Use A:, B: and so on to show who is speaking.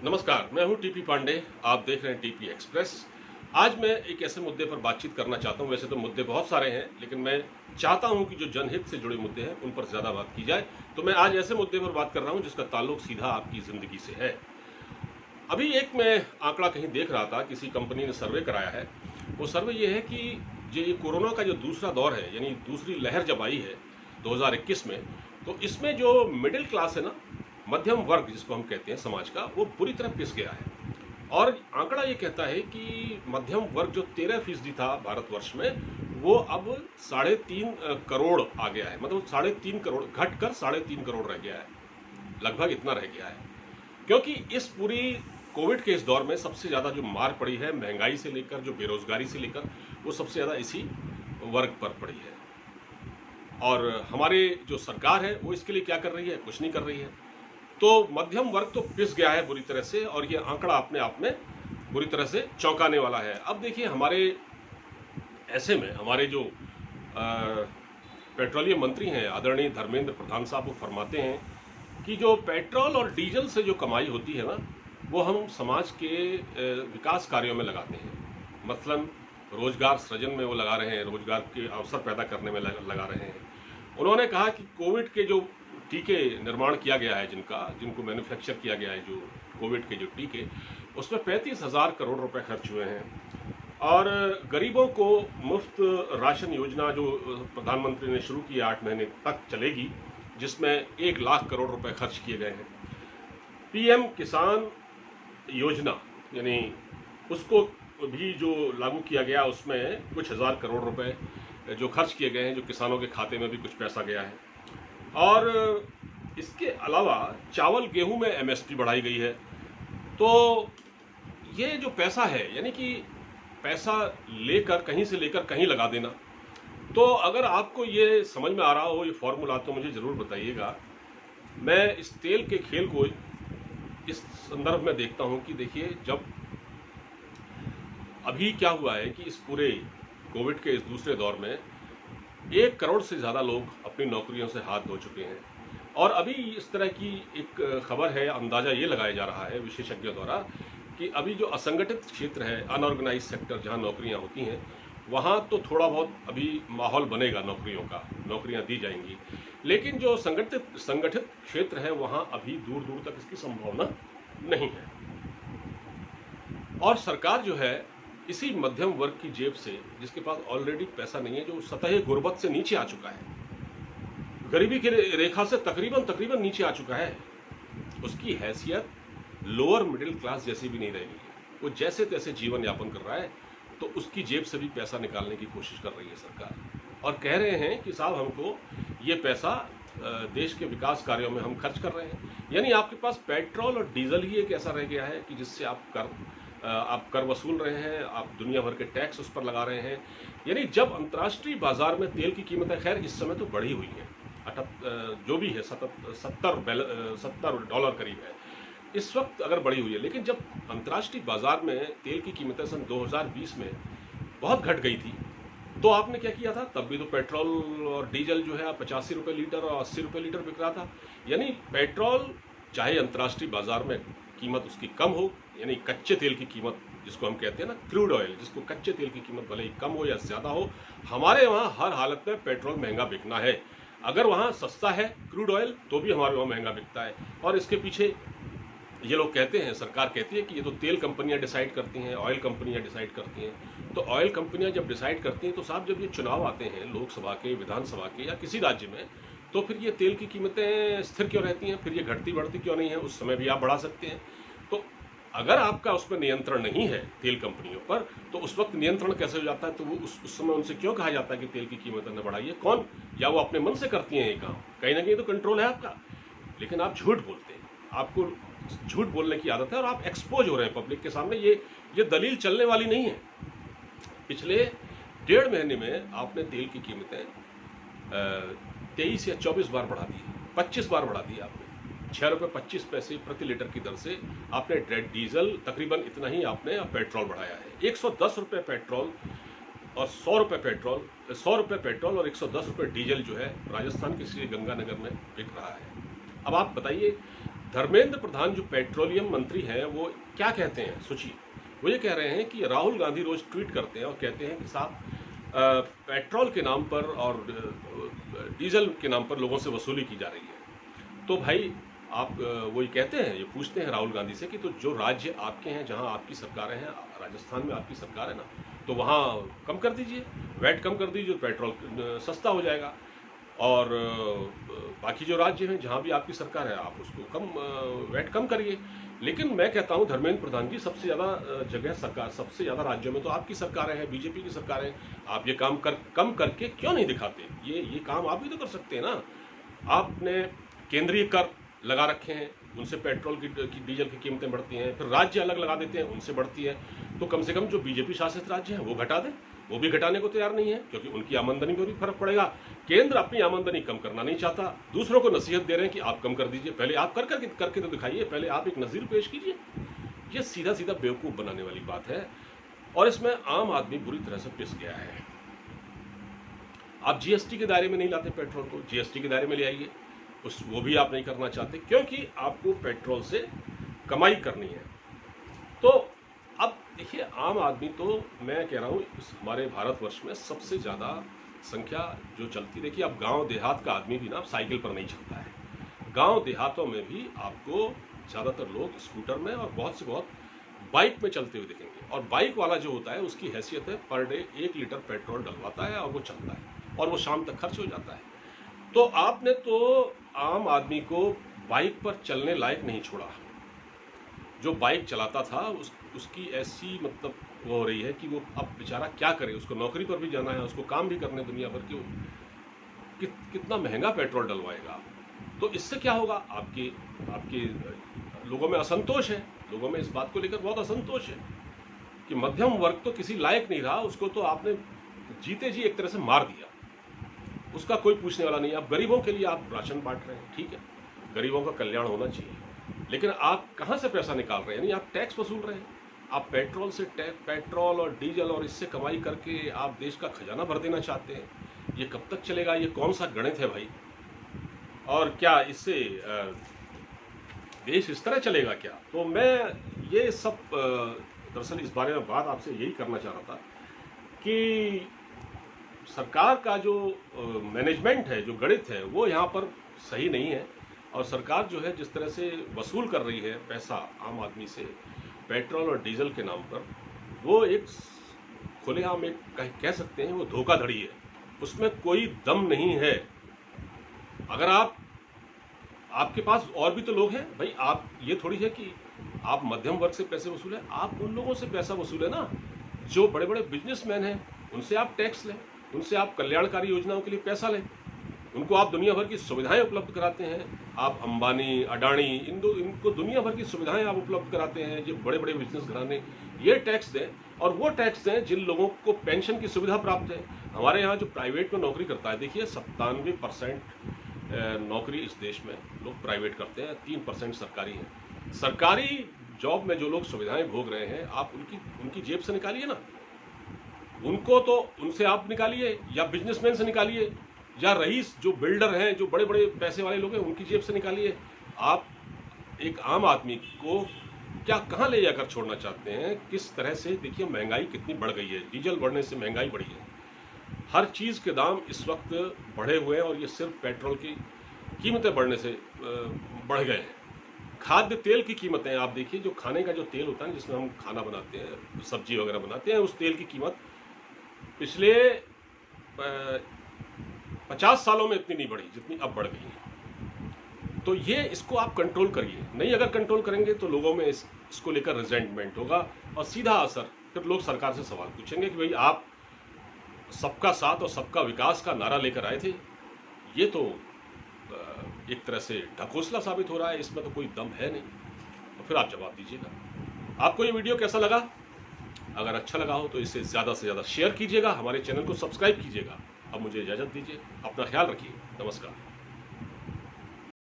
A: नमस्कार, मैं हूं टीपी पांडे। आप देख रहे हैं टीपी एक्सप्रेस। आज मैं एक ऐसे मुद्दे पर बातचीत करना चाहता हूं। वैसे तो मुद्दे बहुत सारे हैं, लेकिन मैं चाहता हूं कि जो जनहित से जुड़े मुद्दे हैं उन पर ज़्यादा बात की जाए। तो मैं आज ऐसे मुद्दे पर बात कर रहा हूं जिसका ताल्लुक सीधा आपकी ज़िंदगी से है। अभी एक मैं आंकड़ा कहीं देख रहा था, किसी कंपनी ने सर्वे कराया है। वो सर्वे ये है कि जो ये कोरोना का जो दूसरा दौर है, यानी दूसरी लहर जब आई है 2021 में, तो इसमें जो मिडिल क्लास है ना, मध्यम वर्ग जिसको हम कहते हैं समाज का, वो बुरी तरह पिस गया है। और आंकड़ा ये कहता है कि मध्यम वर्ग जो 13% था भारतवर्ष में, वो अब 3.5 करोड़ आ गया है। मतलब 3.5 करोड़ घटकर 3.5 करोड़ रह गया है, लगभग इतना रह गया है। क्योंकि इस पूरी कोविड के इस दौर में सबसे ज़्यादा जो मार पड़ी है, महंगाई से लेकर जो बेरोजगारी से लेकर, वो सबसे ज़्यादा इसी वर्ग पर पड़ी है। और हमारे जो सरकार है वो इसके लिए क्या कर रही है? कुछ नहीं कर रही है। तो मध्यम वर्ग तो पिस गया है बुरी तरह से, और ये आंकड़ा अपने आप में बुरी तरह से चौंकाने वाला है। अब देखिए, हमारे ऐसे में हमारे जो पेट्रोलियम मंत्री हैं आदरणीय धर्मेंद्र प्रधान साहब, वो फरमाते हैं कि जो पेट्रोल और डीजल से जो कमाई होती है ना, वो हम समाज के विकास कार्यों में लगाते हैं। मसलन रोजगार सृजन में वो लगा रहे हैं, रोजगार के अवसर पैदा करने में लगा रहे हैं। उन्होंने कहा कि कोविड के जो टीके निर्माण किया गया है, जिनको मैन्युफैक्चर किया गया है, जो कोविड के जो टीके, उसमें 35,000 करोड़ रुपए खर्च हुए हैं। और गरीबों को मुफ्त राशन योजना जो प्रधानमंत्री ने शुरू की 8 महीने तक चलेगी, जिसमें 1 लाख करोड़ रुपए खर्च किए गए हैं। पीएम किसान योजना, यानी उसको भी जो लागू किया गया, उसमें कुछ हज़ार करोड़ रुपए जो खर्च किए गए हैं, जो किसानों के खाते में भी कुछ पैसा गया है। और इसके अलावा चावल गेहूं में एमएसपी बढ़ाई गई है। तो ये जो पैसा है, यानी कि पैसा लेकर कहीं से लेकर कहीं लगा देना। तो अगर आपको ये समझ में आ रहा हो ये फॉर्मूला, तो मुझे ज़रूर बताइएगा। मैं इस तेल के खेल को इस संदर्भ में देखता हूं कि देखिए, जब अभी क्या हुआ है कि इस पूरे कोविड के इस दूसरे दौर में 1 करोड़ से ज़्यादा लोग अपनी नौकरियों से हाथ धो चुके हैं। और अभी इस तरह की एक खबर है, अंदाज़ा ये लगाया जा रहा है विशेषज्ञों द्वारा कि अभी जो असंगठित क्षेत्र है, अनऑर्गेनाइज सेक्टर, जहाँ नौकरियाँ होती हैं, वहाँ तो थोड़ा बहुत अभी माहौल बनेगा नौकरियों का, नौकरियाँ दी जाएंगी। लेकिन जो संगठित क्षेत्र है, वहाँ अभी दूर दूर तक इसकी संभावना नहीं है। और सरकार जो है, इसी मध्यम वर्ग की जेब से, जिसके पास ऑलरेडी पैसा नहीं है, जो सतह गुर्बत से नीचे आ चुका है, गरीबी की रेखा से तकरीबन नीचे आ चुका है, उसकी हैसियत लोअर मिडिल क्लास जैसी भी नहीं रहेगी। वो जैसे तैसे जीवन यापन कर रहा है, तो उसकी जेब से भी पैसा निकालने की कोशिश कर रही है सरकार। और कह रहे हैं कि साहब, हमको ये पैसा देश के विकास कार्यों में हम खर्च कर रहे हैं। यानी आपके पास पेट्रोल और डीजल ही एक ऐसा रह गया है कि जिससे आप कर वसूल रहे हैं, आप दुनिया भर के टैक्स उस पर लगा रहे हैं। यानी जब अंतर्राष्ट्रीय बाजार में तेल की कीमतें, खैर इस समय तो बढ़ी हुई है, जो भी है 70 डॉलर करीब है इस वक्त अगर बढ़ी हुई है, लेकिन जब अंतर्राष्ट्रीय बाजार में तेल की कीमतें सन 2020 में बहुत घट गई थी, तो आपने क्या किया था? तब भी तो पेट्रोल और डीजल जो है 85 रुपये लीटर और 80 रुपये लीटर बिक रहा था। यानी पेट्रोल, चाहे अंतर्राष्ट्रीय बाजार में कीमत उसकी कम हो, यानी कच्चे तेल की कीमत जिसको हम कहते हैं ना, क्रूड ऑयल, जिसको कच्चे तेल की कीमत भले ही कम हो या ज़्यादा हो, हमारे वहाँ हर हालत में पेट्रोल महंगा बिकना है। अगर वहाँ सस्ता है क्रूड ऑयल, तो भी हमारे वहाँ महंगा बिकता है। और इसके पीछे ये लोग कहते हैं, सरकार कहती है कि ये तो तेल कंपनियां डिसाइड करती हैं, ऑयल कंपनियां डिसाइड करती हैं। तो ऑयल कंपनियां जब डिसाइड करती हैं, तो साहब जब ये चुनाव आते हैं लोकसभा के, विधानसभा के, या किसी राज्य में, तो फिर ये तेल की कीमतें स्थिर क्यों रहती हैं? फिर ये घटती बढ़ती क्यों नहीं है? उस समय भी आप बढ़ा सकते हैं। तो अगर आपका उस पर नियंत्रण नहीं है तेल कंपनियों पर, तो उस वक्त नियंत्रण कैसे हो जाता है? तो वो उस समय उनसे क्यों कहा जाता है कि तेल की कीमतें न बढ़ाइए? कौन? या वो अपने मन से करती हैं ये काम? कहीं ना कहीं तो कंट्रोल है आपका, लेकिन आप झूठ बोलते हैं। आपको झूठ बोलने की आदत है, और आप एक्सपोज हो रहे हैं पब्लिक के सामने। ये दलील चलने वाली नहीं है। पिछले 1.5 महीने में आपने तेल की कीमतें 23 या 24 बार बढ़ा दी, 25 बार बढ़ा दी आपने। 6.25 रुपये प्रति लीटर की दर से आपने डीजल, तकरीबन इतना ही आपने पेट्रोल बढ़ाया है। 110 रुपये पेट्रोल और 100 रुपये पेट्रोल और 110 रुपये डीजल जो है राजस्थान के श्री गंगानगर में बिक रहा है। अब आप बताइए, धर्मेंद्र प्रधान जो पेट्रोलियम मंत्री हैं वो क्या कहते हैं सोचिए। वो ये कह रहे हैं कि राहुल गांधी रोज ट्वीट करते हैं और कहते हैं कि साहब पेट्रोल के नाम पर और डीजल के नाम पर लोगों से वसूली की जा रही है। तो भाई आप वही कहते हैं, ये पूछते हैं राहुल गांधी से कि तो जो राज्य आपके हैं, जहां आपकी सरकारें हैं, राजस्थान में आपकी सरकार है ना, तो वहां कम कर दीजिए, वैट कम कर दीजिए, पेट्रोल सस्ता हो जाएगा। और बाकी जो राज्य हैं जहां भी आपकी सरकार है, आप उसको कम वैट कम करिए। लेकिन मैं कहता हूं धर्मेंद्र प्रधान जी, सबसे ज़्यादा जगह सरकार, सबसे ज़्यादा राज्यों में तो आपकी सरकारें हैं, बीजेपी की सरकारें। आप ये काम कम करके क्यों नहीं दिखाते? ये काम आप भी तो कर सकते हैं ना। आपने केंद्रीय कर लगा रखे हैं, उनसे पेट्रोल की डीजल की कीमतें बढ़ती हैं, फिर राज्य अलग लगा देते हैं, उनसे बढ़ती है। तो कम से कम जो बीजेपी शासित राज्य हैं वो घटा दें। वो भी घटाने को तैयार नहीं है क्योंकि उनकी आमदनी पर भी फर्क पड़ेगा। केंद्र अपनी आमदनी कम करना नहीं चाहता, दूसरों को नसीहत दे रहे हैं कि आप कम कर दीजिए। पहले आप करके तो दिखाइए, पहले आप एक नज़ीर पेश कीजिए। ये सीधा सीधा बेवकूफ़ बनाने वाली बात है और इसमें आम आदमी बुरी तरह से पिस गया है। आप जीएसटी के दायरे में नहीं लाते पेट्रोल को, जीएसटी के दायरे में ले आइए। वो भी आप नहीं करना चाहते क्योंकि आपको पेट्रोल से कमाई करनी है। तो अब देखिए, आम आदमी तो मैं कह रहा हूँ हमारे भारतवर्ष में सबसे ज़्यादा संख्या जो चलती, देखिए अब गांव देहात का आदमी भी ना साइकिल पर नहीं चलता है। गांव देहातों में भी आपको ज़्यादातर लोग स्कूटर में और बहुत से बहुत बाइक में चलते हुए दिखेंगे। और बाइक वाला जो होता है उसकी हैसियत है पर डे 1 लीटर पेट्रोल डलवाता है और वो चलता है और वो शाम तक खर्च हो जाता है। तो आपने तो आम आदमी को बाइक पर चलने लायक नहीं छोड़ा। जो बाइक चलाता था उसकी ऐसी मतलब वो हो रही है कि वो अब बेचारा क्या करे, उसको नौकरी पर भी जाना है, उसको काम भी करने दुनिया भर के, कितना महंगा पेट्रोल डलवाएगा। तो इससे क्या होगा, आपके लोगों में असंतोष है, लोगों में इस बात को लेकर बहुत असंतोष है कि मध्यम वर्ग तो किसी लायक नहीं रहा, उसको तो आपने जीते जी एक तरह से मार दिया, उसका कोई पूछने वाला नहीं। आप गरीबों के लिए आप राशन बांट रहे हैं, ठीक है, गरीबों का कल्याण होना चाहिए, लेकिन आप कहाँ से पैसा निकाल रहे हैं? यानी आप टैक्स वसूल रहे हैं। आप पेट्रोल और डीजल और इससे कमाई करके आप देश का खजाना भर देना चाहते हैं। ये कब तक चलेगा? ये कौन सा गणित है भाई? और क्या इससे देश इस तरह चलेगा क्या? तो मैं ये सब दरअसल इस बारे में बात आपसे यही करना चाह रहा था कि सरकार का जो मैनेजमेंट है, जो गणित है, वो यहाँ पर सही नहीं है। और सरकार जो है जिस तरह से वसूल कर रही है पैसा आम आदमी से पेट्रोल और डीजल के नाम पर, वो एक खुलेआम एक कह सकते हैं वो धोखाधड़ी है, उसमें कोई दम नहीं है। अगर आपके पास और भी तो लोग हैं भाई, आप ये थोड़ी है कि आप मध्यम वर्ग से पैसे वसूलें, आप उन लोगों से पैसा वसूलें ना जो बड़े बड़े बिजनेसमैन हैं, उनसे आप टैक्स लें, उनसे आप कल्याणकारी योजनाओं के लिए पैसा लें, उनको आप दुनिया भर की सुविधाएं उपलब्ध कराते हैं। आप अंबानी, अडानी, इनको दुनिया भर की सुविधाएं आप उपलब्ध कराते हैं, जो बड़े बड़े बिजनेस घराने, ये टैक्स दें। और वो टैक्स दें जिन लोगों को पेंशन की सुविधा प्राप्त है। हमारे यहाँ जो प्राइवेट में नौकरी करता है, देखिए 97% नौकरी इस देश में लोग प्राइवेट करते हैं, 3% सरकारी है। सरकारी जॉब में जो लोग सुविधाएं भोग रहे हैं, आप उनकी जेब से निकालिए ना, उनको तो उनसे आप निकालिए, या बिजनेसमैन से निकालिए, या रईस जो बिल्डर हैं, जो बड़े बड़े पैसे वाले लोग हैं, उनकी जेब से निकालिए। आप एक आम आदमी को क्या कहाँ ले जाकर छोड़ना चाहते हैं? किस तरह से? देखिए महंगाई कितनी बढ़ गई है, डीजल बढ़ने से महंगाई बढ़ी है, हर चीज़ के दाम इस वक्त बढ़े हुए हैं और ये सिर्फ पेट्रोल की कीमतें बढ़ने से बढ़ गए हैं। खाद्य तेल की कीमतें आप देखिए, जो खाने का जो तेल होता है जिसमें हम खाना बनाते हैं, सब्जी वगैरह बनाते हैं, उस तेल की कीमत पिछले 50 सालों में इतनी नहीं बढ़ी जितनी अब बढ़ गई है। तो ये इसको आप कंट्रोल करिए, नहीं अगर कंट्रोल करेंगे तो लोगों में इसको लेकर रिजेंटमेंट होगा और सीधा असर, फिर लोग सरकार से सवाल पूछेंगे कि भाई आप सबका साथ और सबका विकास का नारा लेकर आए थे, ये तो एक तरह से ढकोसला साबित हो रहा है, इसमें तो कोई दम है नहीं। तो फिर आप जवाब दीजिएगा। आपको ये वीडियो कैसा लगा? अगर अच्छा लगा हो तो इसे ज़्यादा से ज़्यादा शेयर कीजिएगा, हमारे चैनल को सब्सक्राइब कीजिएगा। अब मुझे इजाज़त दीजिए, अपना ख्याल रखिए, नमस्कार।